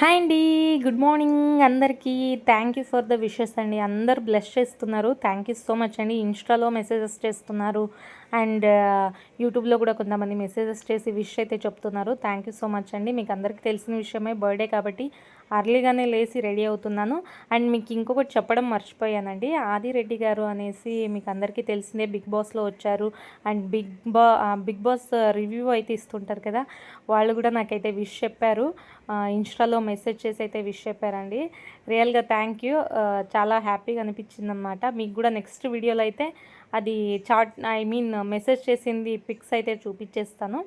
Hi అండి. Good morning అందరికీ. Thank you for the wishes అండి. అందరూ బ్లెస్ చేస్తున్నారు. థ్యాంక్ యూ సో మచ్ అండి. ఇన్స్టాలో మెసేజెస్ చేస్తున్నారు అండ్ యూట్యూబ్లో కూడా కొంతమంది మెసేజెస్ చేసి విష్ అయితే చెప్తున్నారు. థ్యాంక్ యూ సో మచ్ అండి. మీకు అందరికీ తెలిసిన విషయమే, బర్త్డే కాబట్టి అర్లీగానే లేచి రెడీ అవుతున్నాను. అండ్ మీకు ఇంకొకటి చెప్పడం మర్చిపోయానండి. ఆదిరెడ్డి గారు అనేసి మీకు అందరికీ తెలిసిందే, బిగ్ బాస్లో వచ్చారు. అండ్ బిగ్ బాస్ రివ్యూ అయితే ఇస్తుంటారు కదా, వాళ్ళు కూడా నాకైతే విష్ చెప్పారు. ఇన్స్టాలో మెసేజ్ చేసి అయితే విష్ చెప్పారండి. రియల్గా థ్యాంక్ యూ. చాలా హ్యాపీగా అనిపించింది అనమాట. మీకు కూడా నెక్స్ట్ వీడియోలో అయితే అది మెసేజ్ చేసింది పిక్స్ అయితే చూపించేస్తాను.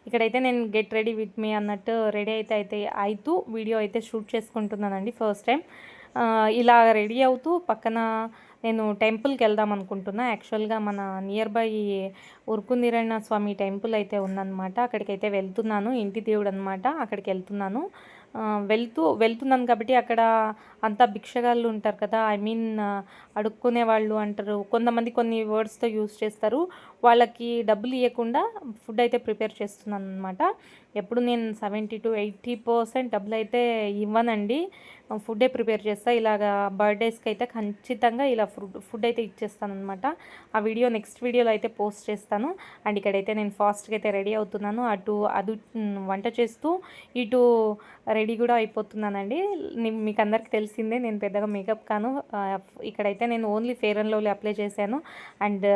ఇక్కడైతే నేను గెట్ రెడీ విత్ మీ అన్నట్టు రెడీ అవుతూ వీడియో అయితే షూట్ చేసుకుంటున్నానండి ఫస్ట్ టైం. ఇలా రెడీ అవుతూ పక్కన నేను టెంపుల్కి వెళ్దాం అనుకుంటున్నా. యాక్చువల్గా మన నియర్ బై ఉరుకుందిరణ స్వామి టెంపుల్ అయితే ఉందన్నమాట. అక్కడికైతే వెళ్తున్నాను. ఇంటి దేవుడు అనమాట, అక్కడికి వెళ్తున్నాను. వెళ్తున్నాను కాబట్టి అక్కడ అంతా భిక్షగాళ్ళు ఉంటారు కదా, అడుక్కునే వాళ్ళు అంటారు కొంతమంది, కొన్ని వర్డ్స్తో యూస్ చేస్తారు. వాళ్ళకి డబ్బులు ఇవ్వకుండా ఫుడ్ అయితే ప్రిపేర్ చేస్తున్నాను అనమాట. ఎప్పుడు నేను 70-80% డబ్బులు అయితే ఇవ్వనండి, ఫుడ్డే ప్రిపేర్ చేస్తాను. ఇలాగా బర్త్డేస్కి అయితే ఖచ్చితంగా ఇలా ఫుడ్ అయితే ఇచ్చేస్తాను అనమాట. ఆ వీడియో నెక్స్ట్ వీడియోలో అయితే పోస్ట్ చేస్తాను. అండ్ ఇక్కడైతే నేను ఫాస్ట్గా అయితే రెడీ అవుతున్నాను. అది వంట చేస్తూ ఇటు రెడీ కూడా అయిపోతున్నానండి. మీకు అందరికీ తెలిసిందే, నేను పెద్దగా మేకప్ కాను. ఇక్కడైతే నేను only fair and lovely apply చేశాను అండ్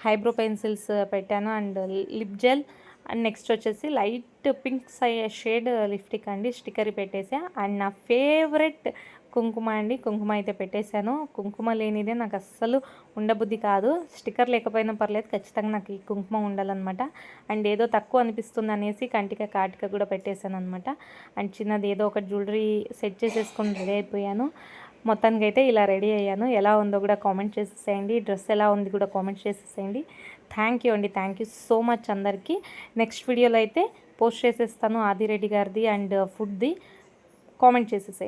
హైబ్రో పెన్సిల్స్ పెట్టాను and lip gel and next వచ్చేసి లైట్ పింక్ షేడ్ లిప్స్టిక్ అండి, స్టిక్కర్ పెట్టేసా. అండ్ నా ఫేవరెట్ కుంకుమ అండి, కుంకుమ అయితే పెట్టేశాను. కుంకుమ లేనిదే నాకు అస్సలు ఉండబుద్ధి కాదు. స్టిక్కర్ లేకపోయినా పర్లేదు, ఖచ్చితంగా నాకు ఈ కుంకుమ ఉండాలన్నమాట. అండ్ ఏదో తక్కువ అనిపిస్తుంది అనేసి కాటిక కూడా పెట్టేశాను అనమాట. అండ్ చిన్నది ఏదో ఒక జ్యువెలరీ సెట్ చేసేసుకొని రెడీ అయిపోయాను. మొత్తానికి అయితే ఇలా రెడీ అయ్యాను. ఎలా ఉందో కూడా కామెంట్ చేసేసేయండి. డ్రెస్ ఎలా ఉంది కూడా కామెంట్ చేసేసేయండి. థ్యాంక్ యూ అండి. థ్యాంక్ యూ సో మచ్ అందరికీ. నెక్స్ట్ వీడియోలో అయితే పోస్ట్ చేసేస్తాను ఆదిరెడ్డి గారిది అండ్ ఫుడ్ది. కామెంట్ చేసేసేయండి.